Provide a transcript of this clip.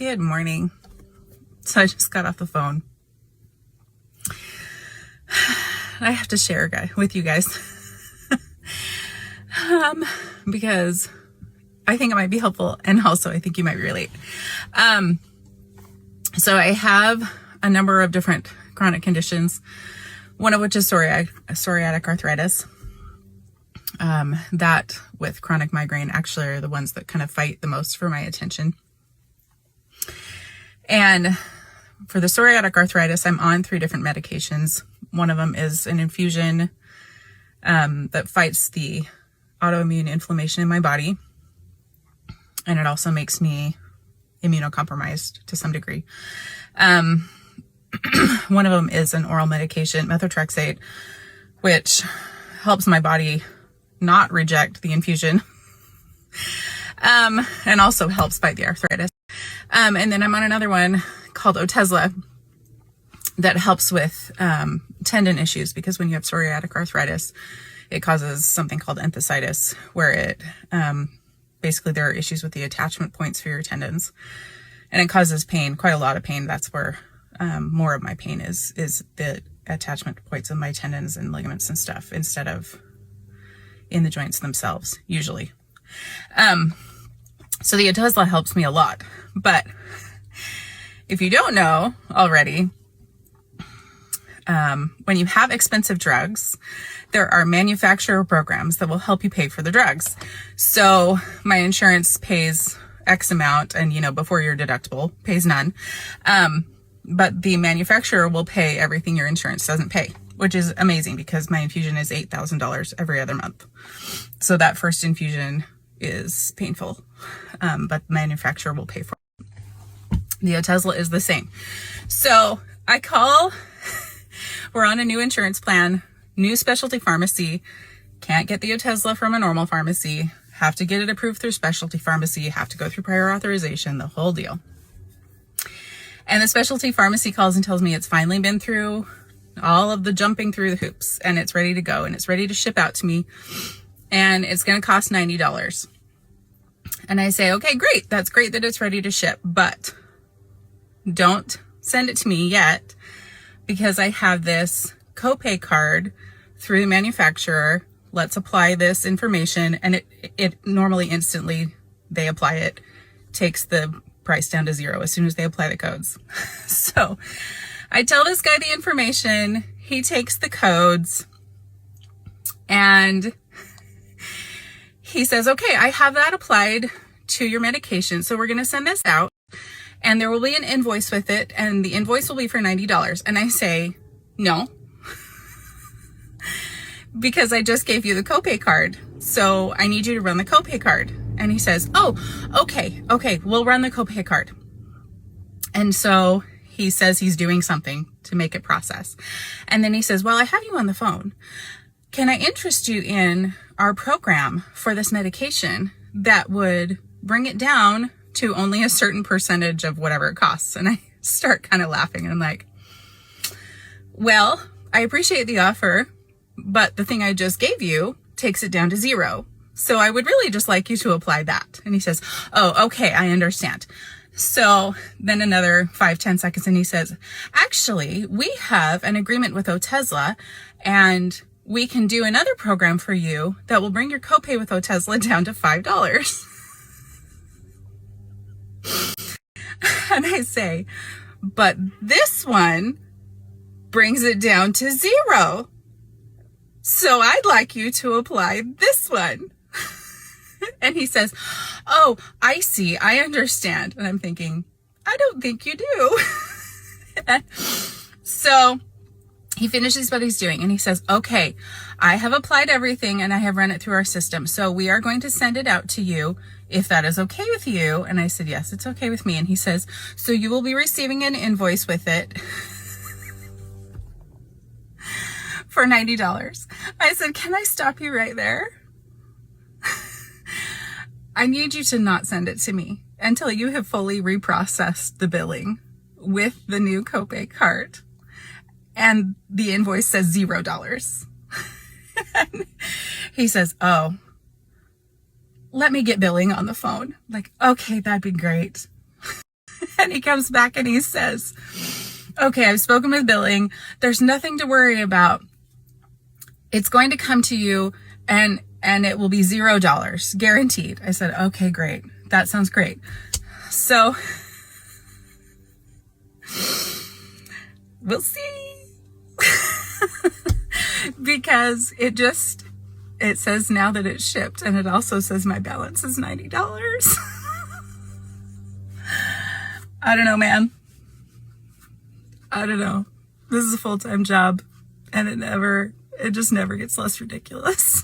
Good morning. So I just got off the phone. I have to share with you guys because I think it might be helpful, and also I think you might relate. So I have a number of different chronic conditions, one of which is psoriatic arthritis. That with chronic migraine actually are the ones that kind of fight the most for my attention. And for the psoriatic arthritis, I'm on 3 different medications. One of them is an infusion that fights the autoimmune inflammation in my body. And it also makes me immunocompromised to some degree. One of them is an oral medication, methotrexate, which helps my body not reject the infusion, and also helps fight the arthritis. And then I'm on another one called Otezla that helps with tendon issues, because when you have psoriatic arthritis, it causes something called enthesitis, where it basically there are issues with the attachment points for your tendons, and it causes pain, quite a lot of pain. That's where more of my pain is the attachment points of my tendons and ligaments and stuff, instead of in the joints themselves, usually. So the Otezla helps me a lot. But if you don't know already, when you have expensive drugs, there are manufacturer programs that will help you pay for the drugs. So my insurance pays X amount, and before your deductible pays none. But the manufacturer will pay everything your insurance doesn't pay, which is amazing because my infusion is $8,000 every other month. So that first infusion is painful, but the manufacturer will pay for it. The Otezla is the same. So I call, we're on a new insurance plan, new specialty pharmacy, can't get the Otezla from a normal pharmacy, have to get it approved through specialty pharmacy, have to go through prior authorization, the whole deal. And the specialty pharmacy calls and tells me it's finally been through all of the jumping through the hoops, and it's ready to go, and it's ready to ship out to me, and it's going to cost $90. And I say, okay, great. That's great that it's ready to ship, but don't send it to me yet, because I have this copay card through the manufacturer. Let's apply this information. And it normally instantly, they apply it, takes the price down to 0 as soon as they apply the codes. So I tell this guy the information, he takes the codes, and he says, okay, I have that applied to your medication, so we're going to send this out, and there will be an invoice with it, and the invoice will be for $90. And I say, no, because I just gave you the copay card, so I need you to run the copay card. And he says, oh, okay, we'll run the copay card. And so he says he's doing something to make it process. And then he says, well, I have you on the phone. Can I interest you in our program for this medication that would bring it down to only a certain percentage of whatever it costs? And I start kind of laughing, and I'm like, well, I appreciate the offer, but the thing I just gave you takes it down to 0. So I would really just like you to apply that. And he says, oh, okay, I understand. So then another 5-10 seconds, and he says, actually, we have an agreement with Otezla, and we can do another program for you that will bring your copay with Otezla down to $5. And I say, but this one brings it down to 0. So I'd like you to apply this one. And he says, oh, I see, I understand. And I'm thinking, I don't think you do. So he finishes what he's doing, and he says, okay, I have applied everything, and I have run it through our system. So we are going to send it out to you, if that is okay with you. And I said, yes, it's okay with me. And he says, so you will be receiving an invoice with it for $90. I said, can I stop you right there? I need you to not send it to me until you have fully reprocessed the billing with the new copay card, and the invoice says $0. He says, oh, let me get billing on the phone. Like, okay, that'd be great. And he comes back and he says, okay, I've spoken with billing. There's nothing to worry about. It's going to come to you and it will be $0 guaranteed. I said, okay, great. That sounds great. So we'll see. Because it says now that it's shipped, and it also says my balance is $90. I don't know, man. I don't know. This is a full-time job, and it just never gets less ridiculous.